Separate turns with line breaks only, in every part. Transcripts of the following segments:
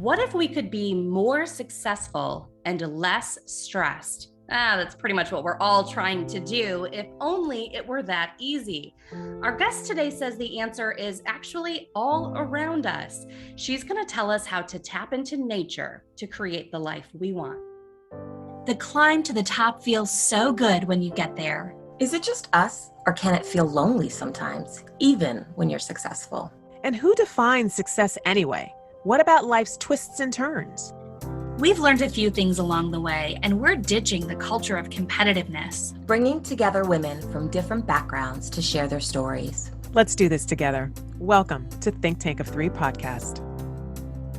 What if we could be more successful and less stressed? That's pretty much what we're all trying to do, if only it were that easy. Our guest today says the answer is actually all around us. She's going to tell us how to tap into nature to create the life we want.
The climb to the top feels so good when you get there.
Is it just us, or can it feel lonely sometimes, even when you're successful?
And who defines success anyway? What about life's twists and turns?
We've learned a few things along the way, and we're ditching the culture of competitiveness.
Bringing together women from different backgrounds to share their stories.
Let's do this together. Welcome to Think Tank of Three podcast.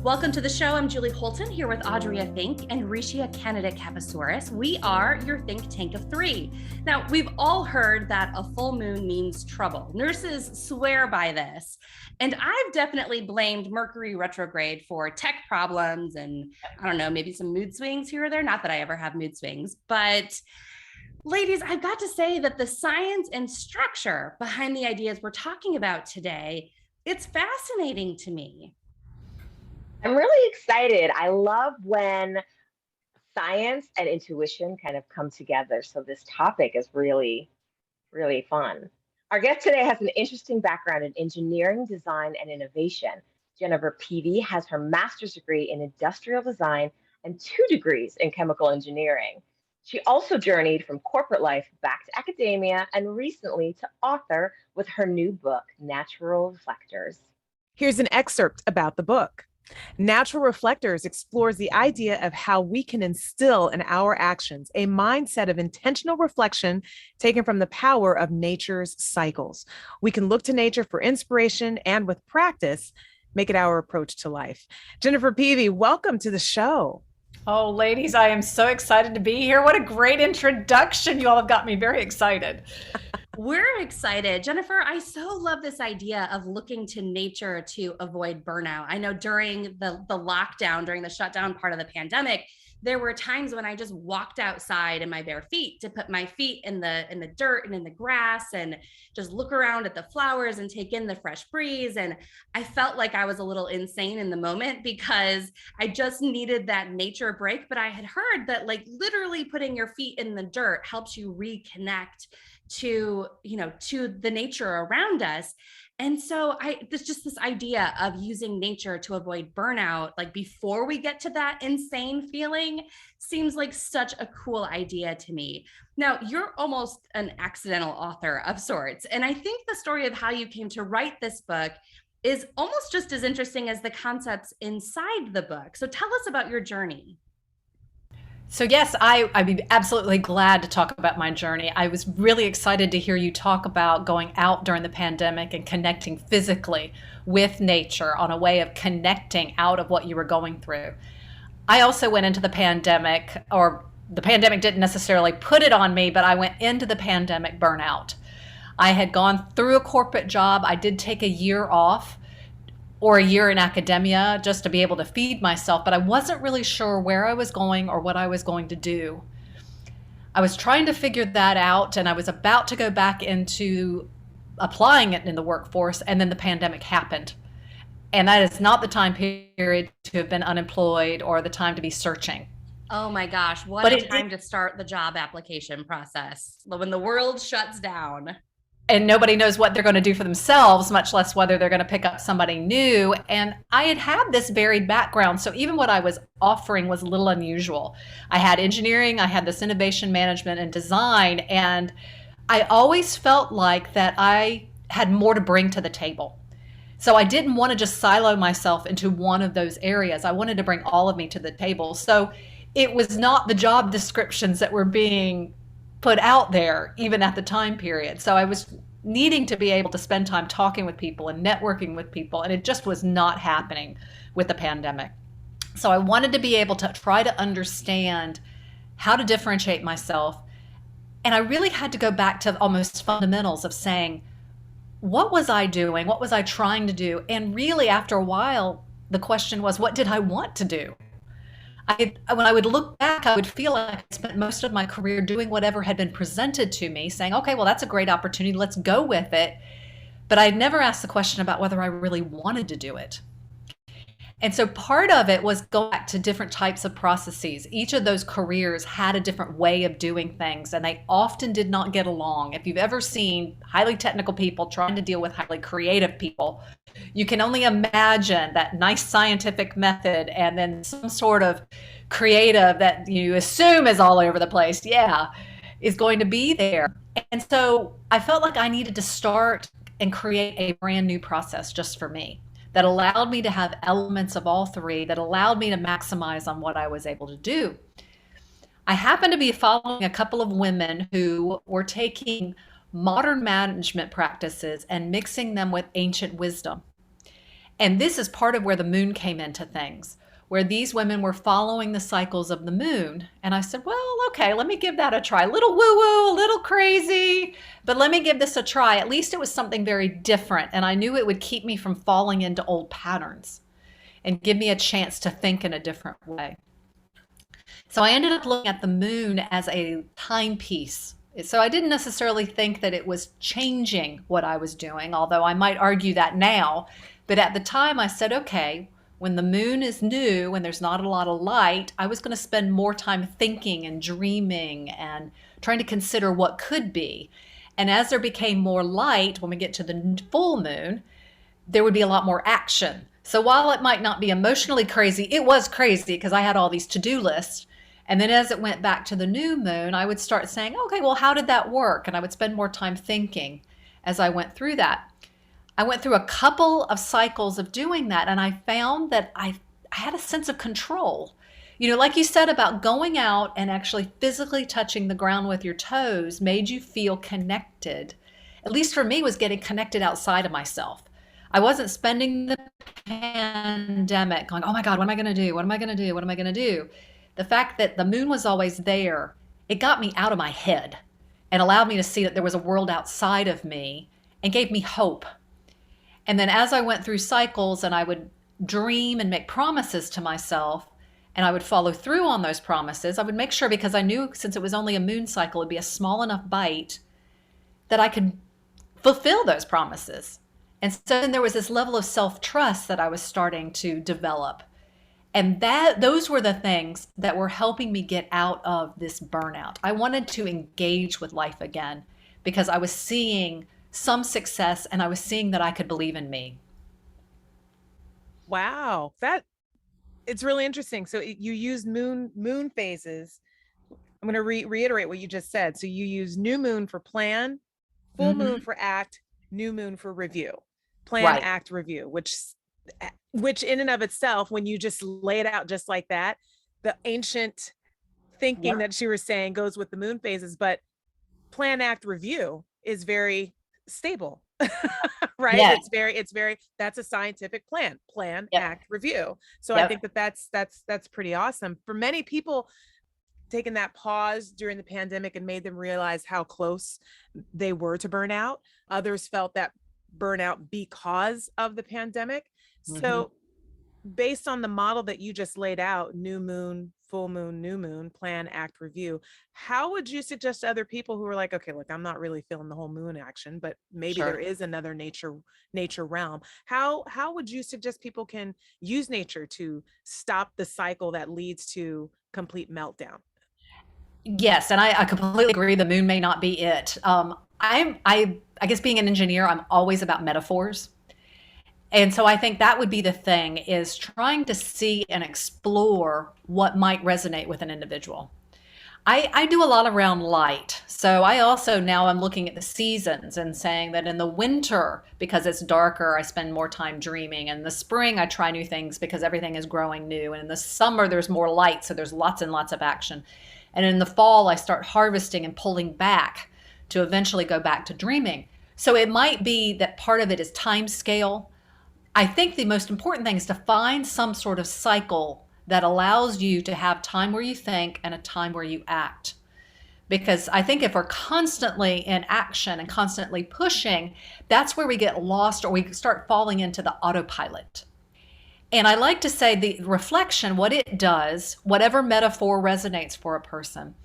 Welcome to the show. I'm Julie Holton here with Audria Fink and Rishia Canada-Capasuris. We are your Think Tank of Three. Now, we've all heard that a full moon means trouble. Nurses swear by this. And I've definitely blamed Mercury retrograde for tech problems and, I don't know, maybe some mood swings here or there. Not that I ever have mood swings, but ladies, I've got to say that the science and structure behind the ideas we're talking about today, it's fascinating to me.
I'm really excited. I love when science and intuition kind of come together. So this topic is really, really fun. Our guest today has an interesting background in engineering, design, and innovation. Jennifer Peavey has her master's degree in industrial design and 2 degrees in chemical engineering. She also journeyed from corporate life back to academia and recently to author with her new book, Natural Reflectors.
Here's an excerpt about the book. Natural Reflectors explores the idea of how we can instill in our actions a mindset of intentional reflection taken from the power of nature's cycles. We can look to nature for inspiration and with practice, make it our approach to life. Jennifer Peavey, welcome to the show.
Oh, ladies, I am so excited to be here. What a great introduction. You all have got me very excited.
We're excited. Jennifer, I so love this idea of looking to nature to avoid burnout. I know during the lockdown, during the shutdown part of the pandemic, there were times when I just walked outside in my bare feet to put my feet in the dirt and in the grass and just look around at the flowers and take in the fresh breeze. And I felt like I was a little insane in the moment because I just needed that nature break. But I had heard that like literally putting your feet in the dirt helps you reconnect to the nature around us. And so there's just this idea of using nature to avoid burnout, like before we get to that insane feeling, seems like such a cool idea to me. Now, you're almost an accidental author of sorts. And I think the story of how you came to write this book is almost just as interesting as the concepts inside the book. So tell us about your journey.
So yes, I'd be absolutely glad to talk about my journey. I was really excited to hear you talk about going out during the pandemic and connecting physically with nature on a way of connecting out of what you were going through. I also went into the pandemic, or the pandemic didn't necessarily put it on me, but I went into the pandemic burnout. I had gone through a corporate job. I did take a year off or a year in academia just to be able to feed myself, but I wasn't really sure where I was going or what I was going to do. I was trying to figure that out, and I was about to go back into applying it in the workforce, and then the pandemic happened. And that is not the time period to have been unemployed or the time to be searching.
Oh my gosh, what a time to start the job application process when the world shuts down.
And nobody knows what they're going to do for themselves, much less whether they're going to pick up somebody new. And I had this varied background. So even what I was offering was a little unusual. I had engineering, I had this innovation management and design. And I always felt like that I had more to bring to the table. So I didn't want to just silo myself into one of those areas. I wanted to bring all of me to the table. So it was not the job descriptions that were being put out there, even at the time period. So I was needing to be able to spend time talking with people and networking with people, and it just was not happening with the pandemic. So I wanted to be able to try to understand how to differentiate myself. And I really had to go back to almost fundamentals of saying, what was I doing? What was I trying to do? And really, after a while, the question was, what did I want to do? When I would look back, I would feel like I spent most of my career doing whatever had been presented to me, saying, okay, well, that's a great opportunity. Let's go with it. But I'd never asked the question about whether I really wanted to do it. And so part of it was going back to different types of processes. Each of those careers had a different way of doing things, and they often did not get along. If you've ever seen highly technical people trying to deal with highly creative people, you can only imagine that nice scientific method and then some sort of creative that you assume is all over the place, is going to be there. And so I felt like I needed to start and create a brand new process just for me that allowed me to have elements of all three, that allowed me to maximize on what I was able to do. I happened to be following a couple of women who were taking modern management practices and mixing them with ancient wisdom. And this is part of where the moon came into things, where these women were following the cycles of the moon. And I said, well, okay, let me give that a try. A little woo-woo, a little crazy, but let me give this a try. At least it was something very different. And I knew it would keep me from falling into old patterns and give me a chance to think in a different way. So I ended up looking at the moon as a timepiece. So I didn't necessarily think that it was changing what I was doing, although I might argue that now. But at the time I said, okay, when the moon is new and there's not a lot of light, I was going to spend more time thinking and dreaming and trying to consider what could be. And as there became more light, when we get to the full moon, there would be a lot more action. So while it might not be emotionally crazy, it was crazy because I had all these to-do lists. And then as it went back to the new moon, I would start saying, okay, well, how did that work? And I would spend more time thinking as I went through that. I went through a couple of cycles of doing that, and I found that I had a sense of control. You know, like you said about going out and actually physically touching the ground with your toes made you feel connected. At least for me, was getting connected outside of myself. I wasn't spending the pandemic going, oh my God, what am I going to do? What am I going to do? What am I going to do? The fact that the moon was always there, it got me out of my head and allowed me to see that there was a world outside of me and gave me hope. And then as I went through cycles and I would dream and make promises to myself and I would follow through on those promises, I would make sure, because I knew since it was only a moon cycle, it'd be a small enough bite that I could fulfill those promises. And so then there was this level of self-trust that I was starting to develop. And those were the things that were helping me get out of this burnout. I wanted to engage with life again because I was seeing some success and I was seeing that I could believe in me.
Wow, it's really interesting. So you use moon phases. I'm going to reiterate what you just said. So you use new moon for plan, full moon for act, new moon for review. Plan,
Right.
act, review, which in and of itself, when you just lay it out just like that, the ancient thinking that you were saying goes with the moon phases, but plan, act, review is very stable. Right?
Yes.
It's very that's a scientific plan,
Yep.
act, review. So I
Yep.
think that's pretty awesome. For many people, taking that pause during the pandemic and made them realize how close they were to burnout. Others felt that burnout because of the pandemic. So based on the model that you just laid out, new moon, full moon, new moon, plan, act, review, how would you suggest to other people who are like, okay, look, I'm not really feeling the whole moon action, but maybe
Sure.
there is another nature realm. How would you suggest people can use nature to stop the cycle that leads to complete meltdown?
Yes, and I completely agree. The moon may not be it. I guess being an engineer, I'm always about metaphors. And so I think that would be the thing, is trying to see and explore what might resonate with an individual. I do a lot around light. So I also now I'm looking at the seasons and saying that in the winter, because it's darker, I spend more time dreaming. In the spring, I try new things because everything is growing new. And in the summer, there's more light, so there's lots and lots of action. And in the fall, I start harvesting and pulling back to eventually go back to dreaming. So it might be that part of it is time scale. I think the most important thing is to find some sort of cycle that allows you to have time where you think and a time where you act. Because I think if we're constantly in action and constantly pushing, that's where we get lost or we start falling into the autopilot. And I like to say the reflection, what it does, whatever metaphor resonates for a person,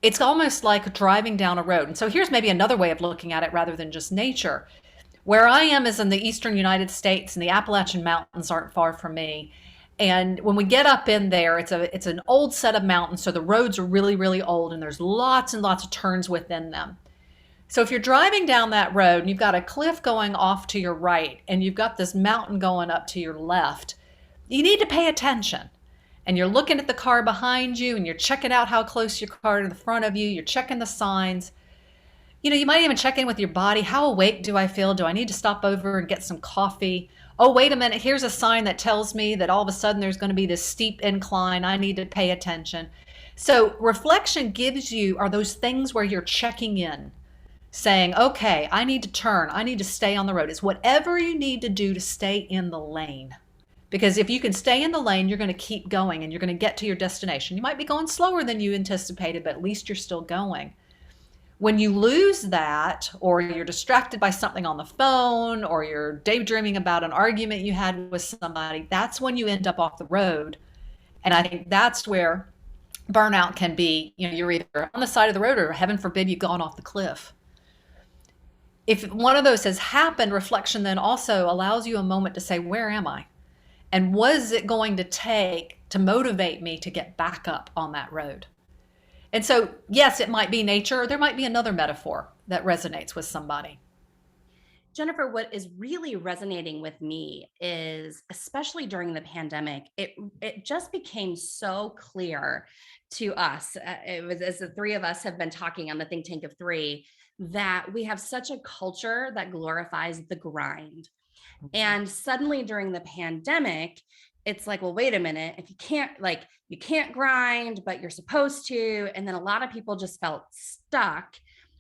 it's almost like driving down a road. And so here's maybe another way of looking at it rather than just nature. Where I am is in the eastern United States, and the Appalachian Mountains aren't far from me. And when we get up in there, it's an old set of mountains, so the roads are really, really old, and there's lots and lots of turns within them. So if you're driving down that road and you've got a cliff going off to your right and you've got this mountain going up to your left, you need to pay attention. And you're looking at the car behind you and you're checking out how close your car to the front of you. You're checking the signs. You might even check in with your body. How awake do I feel? Do I need to stop over and get some coffee? Oh, wait a minute. Here's a sign that tells me that all of a sudden there's going to be this steep incline. I need to pay attention. So reflection are those things where you're checking in, saying, okay, I need to turn. I need to stay on the road. It's whatever you need to do to stay in the lane. Because if you can stay in the lane, you're going to keep going and you're going to get to your destination. You might be going slower than you anticipated, but at least you're still going. When you lose that, or you're distracted by something on the phone, or you're daydreaming about an argument you had with somebody, that's when you end up off the road. And I think that's where burnout can be. You're either on the side of the road or, heaven forbid, you've gone off the cliff. If one of those has happened, reflection then also allows you a moment to say, where am I? And what is it going to take to motivate me to get back up on that road? And so, yes, it might be nature, or there might be another metaphor that resonates with somebody.
Jennifer, what is really resonating with me is, especially during the pandemic, it just became so clear to us. It was, as the three of us have been talking on the Think Tank of Three, that we have such a culture that glorifies the grind. And suddenly during the pandemic, it's like, well, wait a minute, if you can't grind, but you're supposed to. And then a lot of people just felt stuck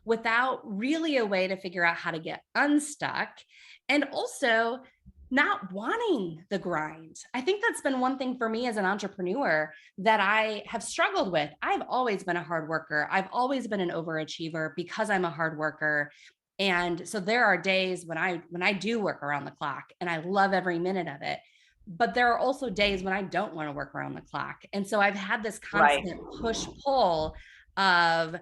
without really a way to figure out how to get unstuck, and also not wanting the grind. I think that's been one thing for me as an entrepreneur that I have struggled with. I've always been a hard worker. I've always been an overachiever because I'm a hard worker. And so there are days when I do work around the clock and I love every minute of it. But there are also days when I don't want to work around the clock. And so I've had this constant push pull of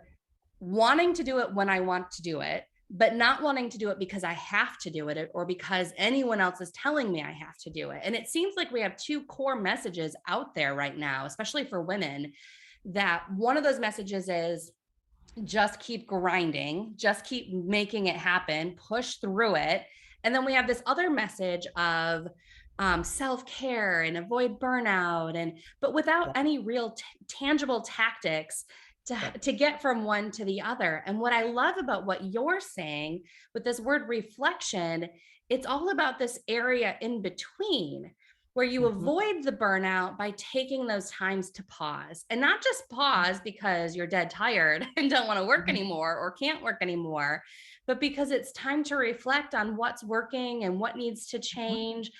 wanting to do it when I want to do it, but not wanting to do it because I have to do it or because anyone else is telling me I have to do it. And it seems like we have two core messages out there right now, especially for women, that one of those messages is just keep grinding, just keep making it happen, push through it. And then we have this other message of self-care and avoid burnout, but without any real tangible tactics to get from one to the other. And what I love about what you're saying with this word reflection, it's all about this area in between where you avoid the burnout by taking those times to pause, and not just pause because you're dead tired and don't want to work anymore or can't work anymore, but because it's time to reflect on what's working and what needs to change.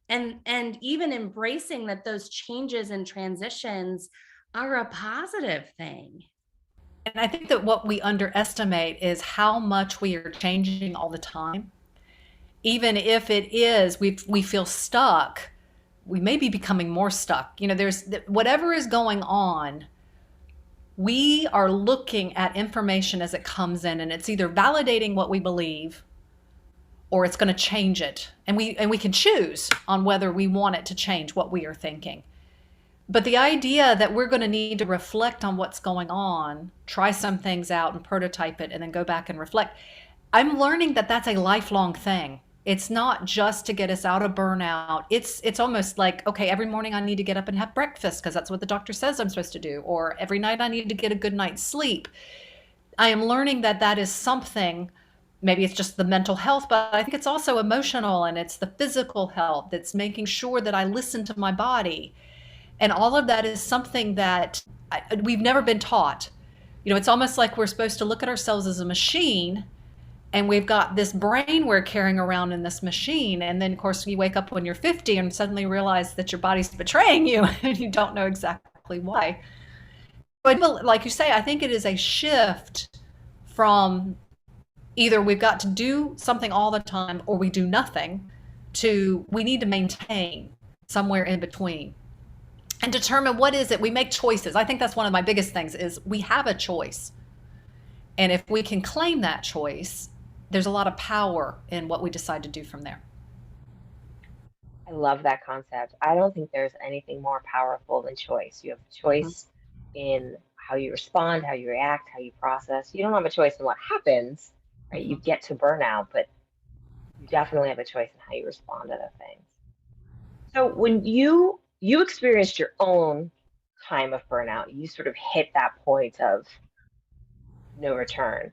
And even embracing that those changes and transitions are a positive thing.
And I think that what we underestimate is how much we are changing all the time. Even if it is, we feel stuck, we may be becoming more stuck. There's whatever is going on, we are looking at information as it comes in, and it's either validating what we believe or it's going to change it. And we can choose on whether we want it to change what we are thinking. But the idea that we're going to need to reflect on what's going on, try some things out and prototype it, and then go back and reflect. I'm learning that that's a lifelong thing. It's not just to get us out of burnout. It's almost like, okay, every morning I need to get up and have breakfast because that's what the doctor says I'm supposed to do. Or every night I need to get a good night's sleep. I am learning that that is something. Maybe it's just the mental health, but I think it's also emotional, and it's the physical health. It's making sure that I listen to my body. And all of that is something that we've never been taught. It's almost like we're supposed to look at ourselves as a machine, and we've got this brain we're carrying around in this machine. And then, of course, you wake up when you're 50 and suddenly realize that your body's betraying you and you don't know exactly why. But like you say, I think it is a shift from either we've got to do something all the time or we do nothing, to we need to maintain somewhere in between and determine what is it. We make choices. I think that's one of my biggest things is we have a choice. And if we can claim that choice, there's a lot of power in what we decide to do from there.
I love that concept. I don't think there's anything more powerful than choice. You have choice in how you respond, how you react, how you process. You don't have a choice in what happens, right? You get to burnout, but you definitely have a choice in how you respond to the things. So when you experienced your own time of burnout, you sort of hit that point of no return.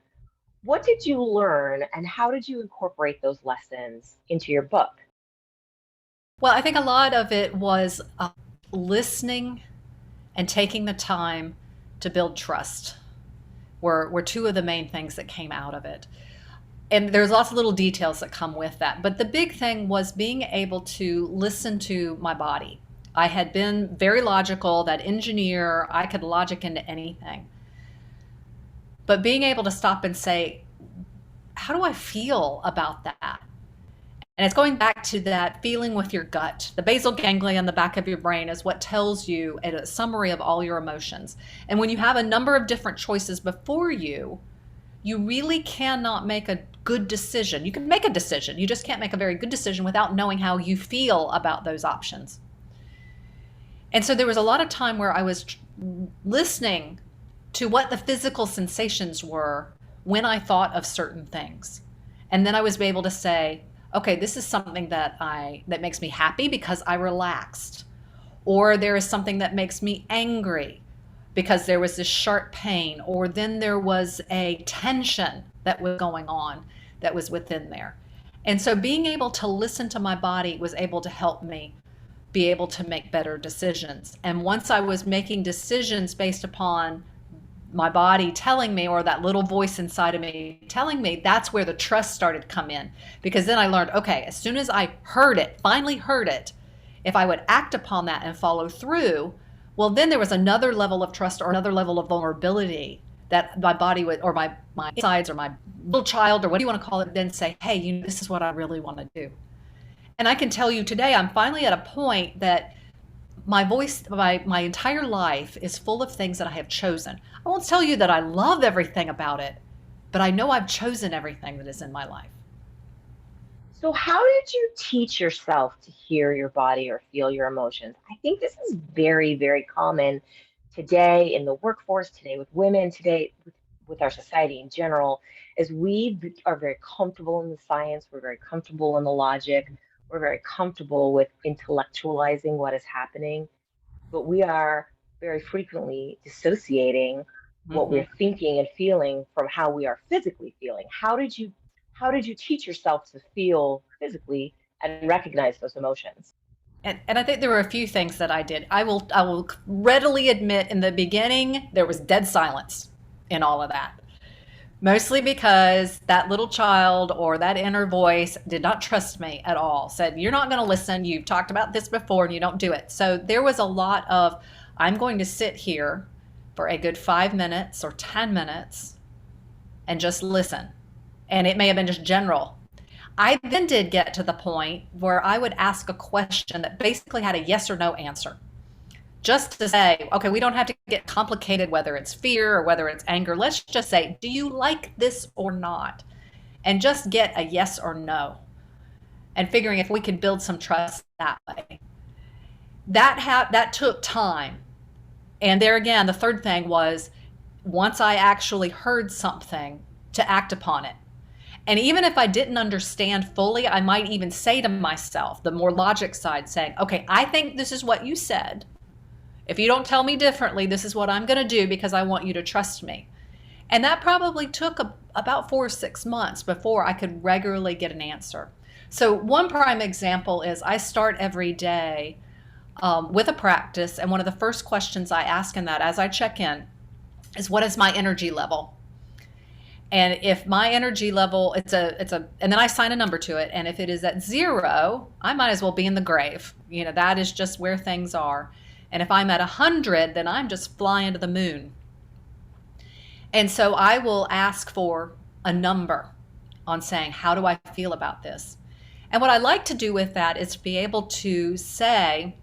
What did you learn and how did you incorporate those lessons into your book?
Well, I think a lot of it was listening and taking the time to build trust were two of the main things that came out of it. And there's lots of little details that come with that. But the big thing was being able to listen to my body. I had been very logical, that engineer, I could logic into anything. But being able to stop and say, how do I feel about that? And it's going back to that feeling with your gut. The basal ganglia in the back of your brain is what tells you a summary of all your emotions. And when you have a number of different choices before you, you really cannot make a good decision. You can make a decision, you just can't make a very good decision without knowing how you feel about those options. And so there was a lot of time where I was listening to what the physical sensations were when I thought of certain things. And then I was able to say, okay, this is something that makes me happy because I relaxed. Or there is something that makes me angry because there was this sharp pain, or then there was a tension that was going on that was within there. And so being able to listen to my body was able to help me be able to make better decisions. And once I was making decisions based upon my body telling me, or that little voice inside of me telling me, that's where the trust started to come in. Because then I learned, okay, as soon as I heard it, finally heard it, if I would act upon that and follow through, well, then there was another level of trust or another level of vulnerability that my body would, or my insides or my little child, or what do you want to call it, then say, hey, this is what I really want to do. And I can tell you today, I'm finally at a point that my voice, my entire life is full of things that I have chosen. I won't tell you that I love everything about it, but I know I've chosen everything that is in my life.
So how did you teach yourself to hear your body or feel your emotions? I think this is very, very common today in the workforce, today with women, today with our society in general, as we are very comfortable in the science, we're very comfortable in the logic, we're very comfortable with intellectualizing what is happening, but we are very frequently dissociating what we're thinking and feeling from how we are physically feeling. How did you teach yourself to feel physically and recognize those emotions?
And I think there were a few things that I did. I will readily admit, in the beginning, there was dead silence in all of that. Mostly because that little child or that inner voice did not trust me at all. Said, you're not going to listen. You've talked about this before and you don't do it. So there was a lot of, I'm going to sit here for a good 5 minutes or 10 minutes and just listen. And it may have been just general. I then did get to the point where I would ask a question that basically had a yes or no answer. Just to say, okay, we don't have to get complicated, whether it's fear or whether it's anger. Let's just say, do you like this or not? And just get a yes or no. And figuring if we could build some trust that way. That took time. And there again, the third thing was, once I actually heard something, to act upon it. And even if I didn't understand fully, I might even say to myself, the more logic side, saying, okay, I think this is what you said. If you don't tell me differently, this is what I'm going to do because I want you to trust me. And that probably took about 4 or 6 months before I could regularly get an answer. So one prime example is I start every day with a practice. And one of the first questions I ask in that as I check in is, what is my energy level? And if my energy level, and then I assign a number to it. And if it is at 0, I might as well be in the grave. That is just where things are. And if I'm at 100, then I'm just flying to the moon. And so I will ask for a number on saying, how do I feel about this? And what I like to do with that is to be able to say,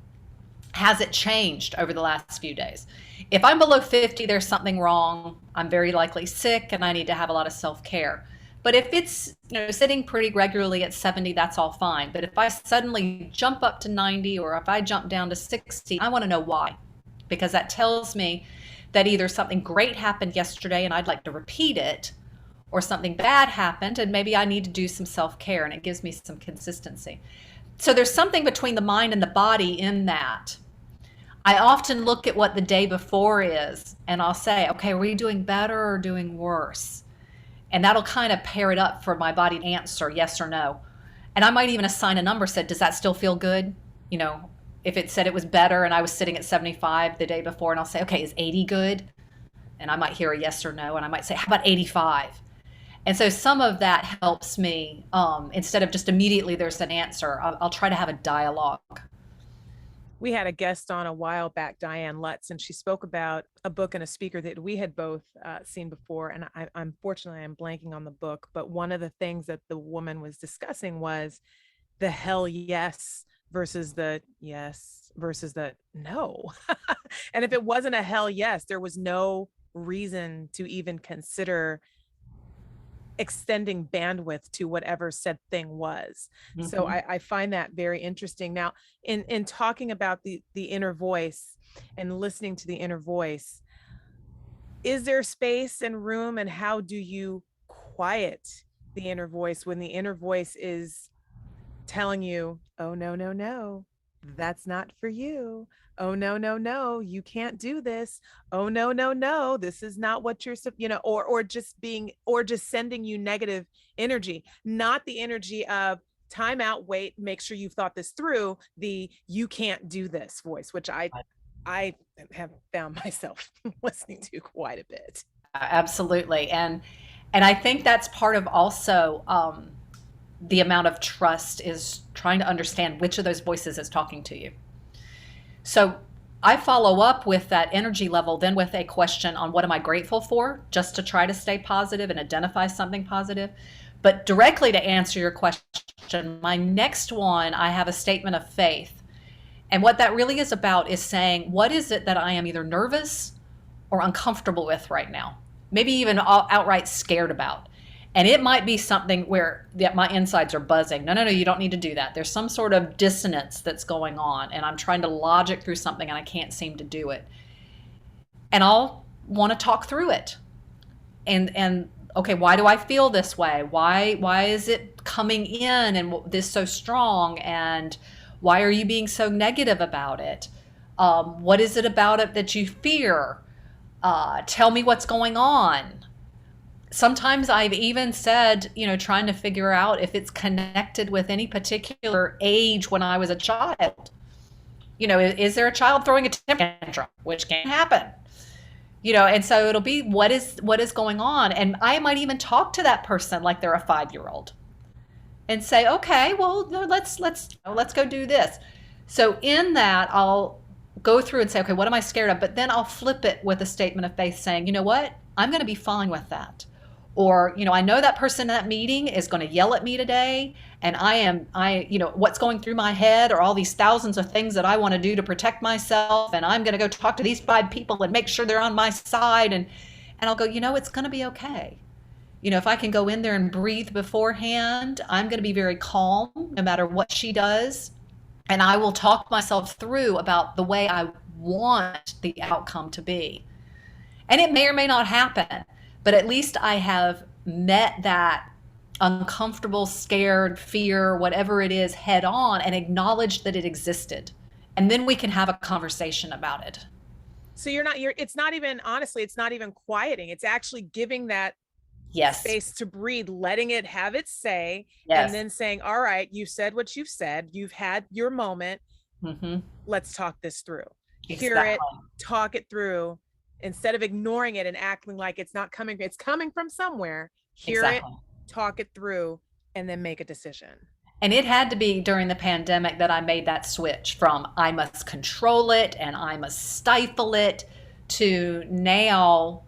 has it changed over the last few days? If I'm below 50, there's something wrong. I'm very likely sick and I need to have a lot of self-care. But if it's, sitting pretty regularly at 70, that's all fine. But if I suddenly jump up to 90 or if I jump down to 60, I want to know why. Because that tells me that either something great happened yesterday and I'd like to repeat it, or something bad happened and maybe I need to do some self-care, and it gives me some consistency. So there's something between the mind and the body in that. I often look at what the day before is and I'll say, okay, are we doing better or doing worse? And that'll kind of pair it up for my body to answer yes or no. And I might even assign a number, said, does that still feel good? If it said it was better and I was sitting at 75 the day before, and I'll say, okay, is 80 good? And I might hear a yes or no, and I might say, how about 85? And so some of that helps me, instead of just immediately there's an answer, I'll try to have a dialogue.
We had a guest on a while back, Diane Lutz, and she spoke about a book and a speaker that we had both seen before. And unfortunately, I'm blanking on the book, but one of the things that the woman was discussing was the hell yes versus the yes versus the no. And if it wasn't a hell yes, there was no reason to even consider extending bandwidth to whatever said thing was. Mm-hmm. So I find that very interesting. Now, in talking about the inner voice and listening to the inner voice, is there space and room, and how do you quiet the inner voice when the inner voice is telling you, oh, no, that's not for you. Oh, no, you can't do this. Oh, no, this is not what you're, or just sending you negative energy, not the energy of time out, wait, make sure you've thought this through, the you can't do this voice, which I have found myself listening to quite a bit.
Absolutely. And I think that's part of also the amount of trust is trying to understand which of those voices is talking to you. So I follow up with that energy level, then with a question on what am I grateful for, just to try to stay positive and identify something positive. But directly to answer your question, my next one, I have a statement of faith. And what that really is about is saying, what is it that I am either nervous or uncomfortable with right now? Maybe even outright scared about. And it might be something where my insides are buzzing. No, you don't need to do that. There's some sort of dissonance that's going on, and I'm trying to logic through something and I can't seem to do it. And I'll want to talk through it. And okay, why do I feel this way? Why is it coming in and this so strong? And why are you being so negative about it? What is it about it that you fear? Tell me what's going on. Sometimes I've even said, trying to figure out if it's connected with any particular age when I was a child. Is there a child throwing a temper tantrum, which can happen? And so it'll be what is going on. And I might even talk to that person like they're a 5-year-old and say, okay, well, let's go do this. So in that, I'll go through and say, okay, what am I scared of? But then I'll flip it with a statement of faith saying, you know what? I'm going to be fine with that. Or, I know that person in that meeting is going to yell at me today, and what's going through my head are all these thousands of things that I want to do to protect myself, and I'm going to go talk to these 5 people and make sure they're on my side, and I'll go, it's going to be okay. If I can go in there and breathe beforehand, I'm going to be very calm no matter what she does, and I will talk myself through about the way I want the outcome to be. And it may or may not happen. But at least I have met that uncomfortable, scared, fear, whatever it is, head on and acknowledged that it existed. And then we can have a conversation about it.
So it's not even quieting. It's actually giving that space to breathe, letting it have its say, and then saying, all right, you said what you've said. You've had your moment. Mm-hmm. Let's talk this through. Exactly. Hear it, talk it through. Instead of ignoring it and acting like it's coming from somewhere, hear it, talk it through, and then make a decision.
And it had to be during the pandemic that I made that switch from I must control it and I must stifle it to now.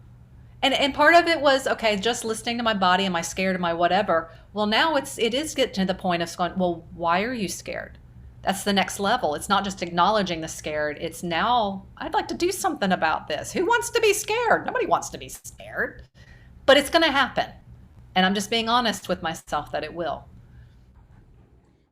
And part of it was, okay, just listening to my body. Am I scared? Am I whatever? Well, now it is getting to the point of going, well, why are you scared? That's the next level. It's not just acknowledging the scared. It's now, I'd like to do something about this. Who wants to be scared? Nobody wants to be scared, but it's going to happen. And I'm just being honest with myself that it will.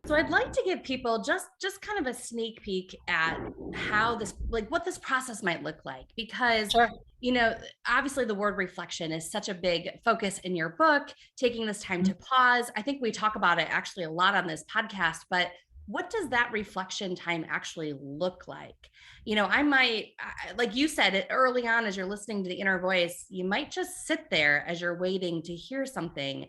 So I'd like to give people just kind of a sneak peek at how this, like what this process might look like, because
Sure.
you know, obviously the word reflection is such a big focus in your book, taking this time to pause. I think we talk about it actually a lot on this podcast, but what does that reflection time actually look like? You know, like you said it early on, as you're listening to the inner voice, you might just sit there as you're waiting to hear something.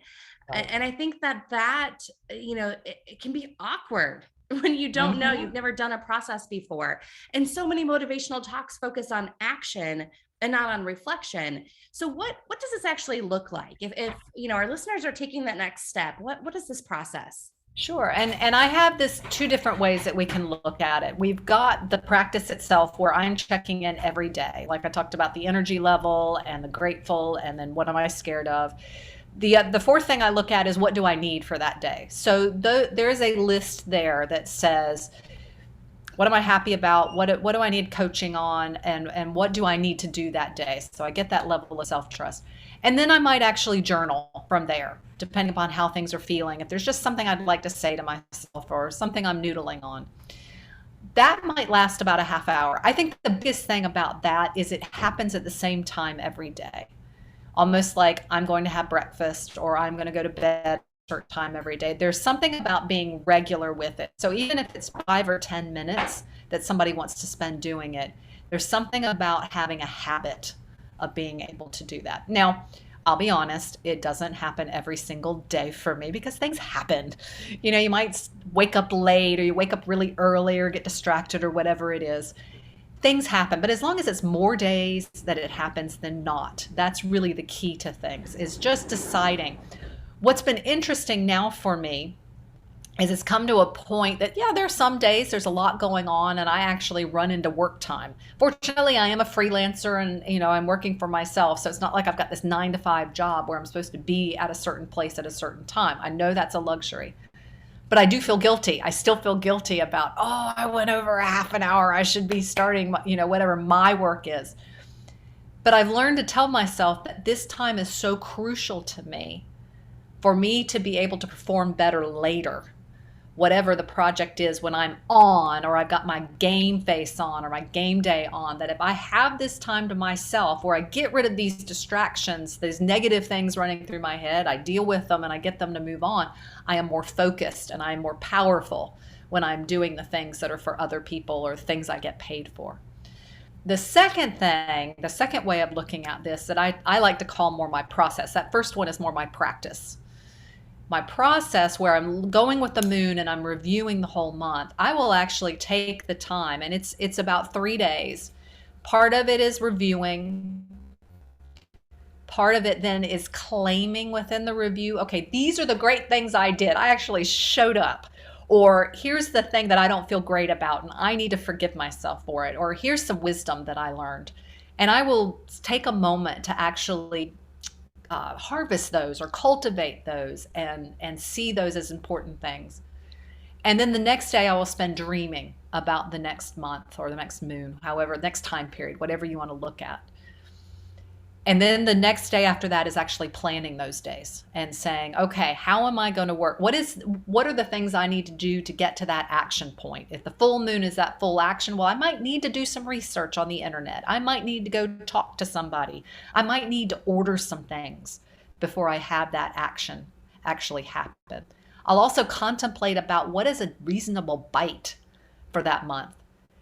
Right.
And I think that, you know, it can be awkward when you don't know, you've never done a process before. And so many motivational talks focus on action and not on reflection. So what does this actually look like? If you know, our listeners are taking that next step, what is this process?
Sure. And I have this two different ways that we can look at it. We've got the practice itself where I'm checking in every day. Like I talked about the energy level and the grateful, and then what am I scared of? The fourth thing I look at is what do I need for that day? So there is a list there that says, what am I happy about? What do I need coaching on? And what do I need to do that day? So I get that level of self-trust. And then I might actually journal from there, depending upon how things are feeling. If there's just something I'd like to say to myself or something I'm noodling on, that might last about a half hour. I think the biggest thing about that is it happens at the same time every day. Almost like I'm going to have breakfast or I'm going to go to bed at a certain time every day. There's something about being regular with it. So even if it's 5 or 10 minutes that somebody wants to spend doing it, there's something about having a habit of being able to do that. Now, I'll be honest, it doesn't happen every single day for me because things happen. You know, you might wake up late or you wake up really early or get distracted or whatever it is. Things happen, but as long as it's more days that it happens than not, that's really the key to things, is just deciding. What's been interesting now for me is it's come to a point that, yeah, there are some days there's a lot going on and I actually run into work time. Fortunately, I am a freelancer and, you know, I'm working for myself. So it's not like I've got this 9 to 5 job where I'm supposed to be at a certain place at a certain time. I know that's a luxury. But I do feel guilty. I still feel guilty about, oh, I went over a half an hour. I should be starting, you know, whatever my work is. But I've learned to tell myself that this time is so crucial to me for me to be able to perform better later, whatever the project is when I'm on, or I've got my game face on or my game day on, that if I have this time to myself where I get rid of these distractions, these negative things running through my head, I deal with them and I get them to move on, I am more focused and I am more powerful when I'm doing the things that are for other people or things I get paid for. The second way of looking at this that I like to call more my process. That first one is more my practice. My process where I'm going with the moon and I'm reviewing the whole month, I will actually take the time, and it's about 3 days. Part of it is reviewing. Part of it then is claiming within the review, okay, these are the great things I did. I actually showed up. Or here's the thing that I don't feel great about and I need to forgive myself for it. Or here's some wisdom that I learned. And I will take a moment to actually harvest those or cultivate those and see those as important things. And then the next day I will spend dreaming about the next month or the next moon, however, next time period, whatever you want to look at. And then the next day after that is actually planning those days and saying, okay, how am I going to work? What are the things I need to do to get to that action point? If the full moon is that full action, well, I might need to do some research on the internet. I might need to go talk to somebody. I might need to order some things before I have that action actually happen. I'll also contemplate about what is a reasonable bite for that month.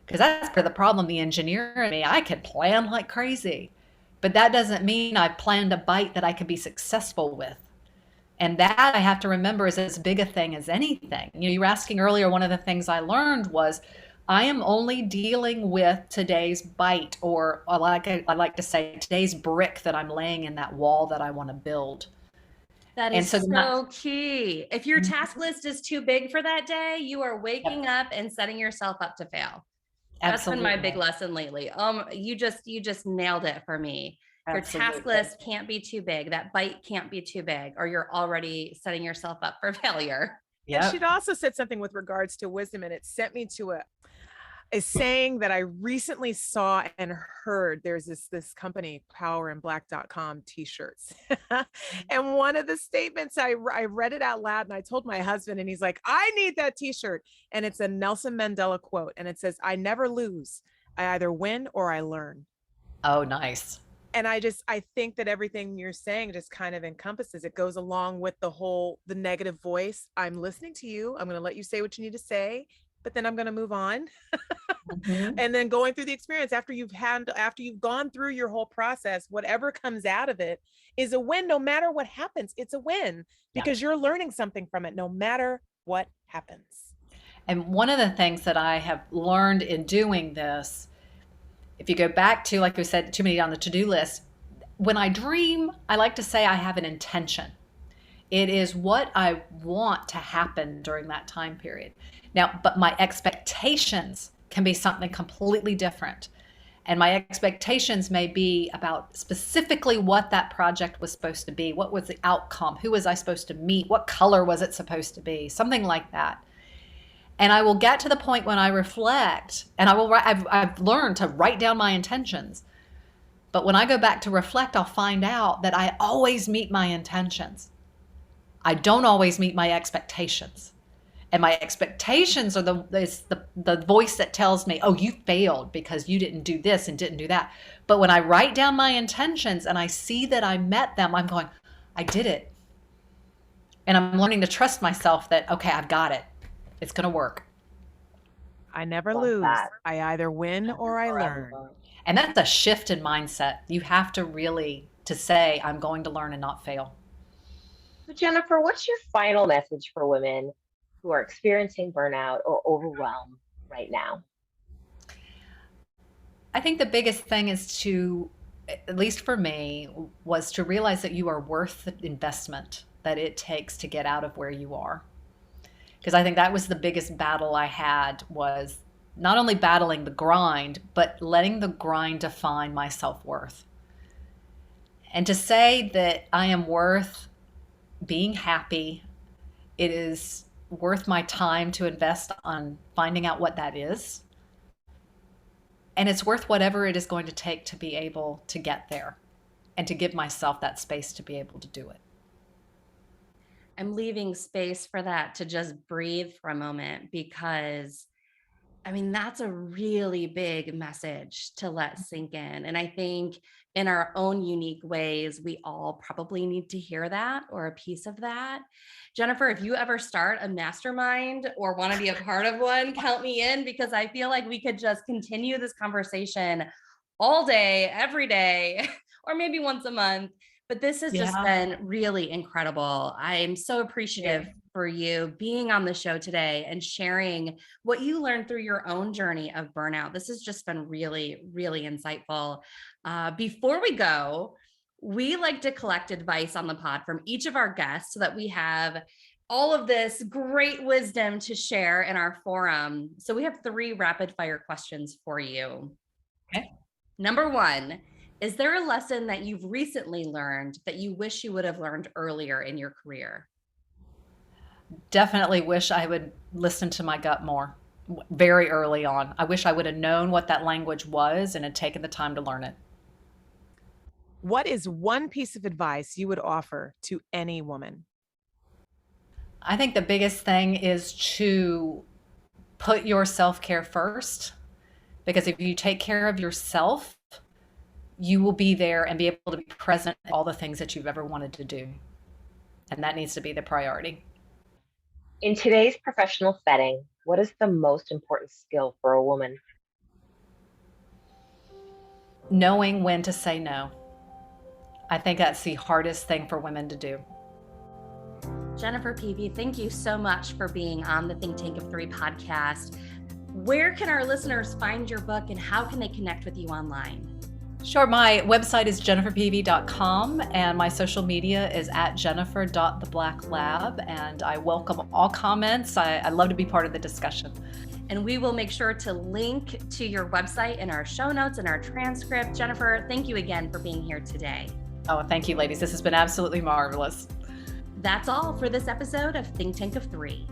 Because that's part of the problem, the engineer in me, I can plan like crazy. But that doesn't mean I've planned a bite that I can be successful with. And that I have to remember is as big a thing as anything. You know, you were asking earlier, one of the things I learned was I am only dealing with today's bite, or I like to say, today's brick that I'm laying in that wall that I want to build.
That is so key. If your task list is too big for that day, you are waking up and setting yourself up to fail. That's been my big lesson lately. You just nailed it for me. Your task list can't be too big. That bite can't be too big, or you're already setting yourself up for failure.
And she'd also said something with regards to wisdom, and it sent me to a saying that I recently saw and heard. There's this company, powerandblack.com t-shirts. And one of the statements, I read it out loud and I told my husband, and he's like, I need that t-shirt. And it's a Nelson Mandela quote. And it says, I never lose. I either win or I learn.
Oh, nice.
And I think that everything you're saying just kind of encompasses, it goes along with the negative voice. I'm listening to you. I'm going to let you say what you need to say, but then I'm going to move on.
Mhm.
And then going through the experience after you've gone through your whole process, whatever comes out of it is a win. No matter what happens, it's a win
Yeah.
because you're learning something from it, no matter what happens.
And one of the things that I have learned in doing this, if you go back to, like we said, too many on the to-do list, when I dream, I like to say I have an intention. It is what I want to happen during that time period. Now, but my expectations can be something completely different. And my expectations may be about specifically what that project was supposed to be. What was the outcome? Who was I supposed to meet? What color was it supposed to be? Something like that. And I will get to the point when I reflect, and I've learned to write down my intentions. But when I go back to reflect, I'll find out that I always meet my intentions. I don't always meet my expectations. And my expectations are the voice that tells me, oh, you failed because you didn't do this and didn't do that. But when I write down my intentions and I see that I met them, I'm going, I did it. And I'm learning to trust myself that, okay, I've got it. It's going to work.
I never
Love
lose.
that.
I either win or I learn.
And that's a shift in mindset. You have to really to say, I'm going to learn and not fail.
So Jennifer, what's your final message for women who are experiencing burnout or overwhelm right now?
I think the biggest thing is to, at least for me, was to realize that you are worth the investment that it takes to get out of where you are. Because I think that was the biggest battle I had, was not only battling the grind, but letting the grind define my self-worth. And to say that I am worth being happy, it is worth my time to invest on finding out what that is. And it's worth whatever it is going to take to be able to get there and to give myself that space to be able to do it.
I'm leaving space for that to just breathe for a moment, because I mean, that's a really big message to let sink in. And I think in our own unique ways, we all probably need to hear that, or a piece of that. Jennifer, if you ever start a mastermind or want to be a part of one, count me in, because I feel like we could just continue this conversation all day, every day, or maybe once a month. But this has just been really incredible. I'm so appreciative for you being on the show today and sharing what you learned through your own journey of burnout. This has just been really, really insightful. Before we go, we like to collect advice on the pod from each of our guests so that we have all of this great wisdom to share in our forum. So we have 3 rapid fire questions for you.
Okay.
Number 1, is there a lesson that you've recently learned that you wish you would have learned earlier in your career?
Definitely wish I would listen to my gut more very early on. I wish I would have known what that language was and had taken the time to learn it.
What is one piece of advice you would offer to any woman?
I think the biggest thing is to put your self-care first, because if you take care of yourself, you will be there and be able to be present in all the things that you've ever wanted to do. And that needs to be the priority.
In today's professional setting, what is the most important skill for a woman?
Knowing when to say no. I think that's the hardest thing for women to do.
Jennifer Peavey, thank you so much for being on the Think Tank of 3 podcast. Where can our listeners find your book, and how can they connect with you online?
Sure. My website is jenniferpeavey.com, and my social media is at jennifer.theblacklab, and I welcome all comments. I love to be part of the discussion.
And we will make sure to link to your website in our show notes and our transcript. Jennifer, thank you again for being here today.
Oh, thank you, ladies. This has been absolutely marvelous.
That's all for this episode of Think Tank of 3.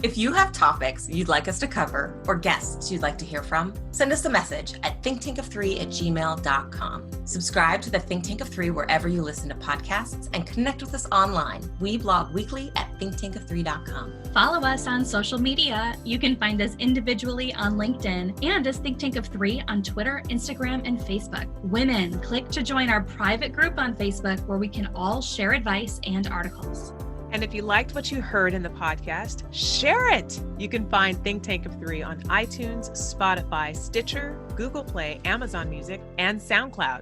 If you have topics you'd like us to cover or guests you'd like to hear from, send us a message at thinktankof3@gmail.com. Subscribe to the Think Tank of 3 wherever you listen to podcasts and connect with us online. We blog weekly at thinktankof3.com.
Follow us on social media. You can find us individually on LinkedIn and as Think Tank of 3 on Twitter, Instagram, and Facebook. Women, click to join our private group on Facebook where we can all share advice and articles.
And if you liked what you heard in the podcast, share it. You can find Think Tank of 3 on iTunes, Spotify, Stitcher, Google Play, Amazon Music, and SoundCloud.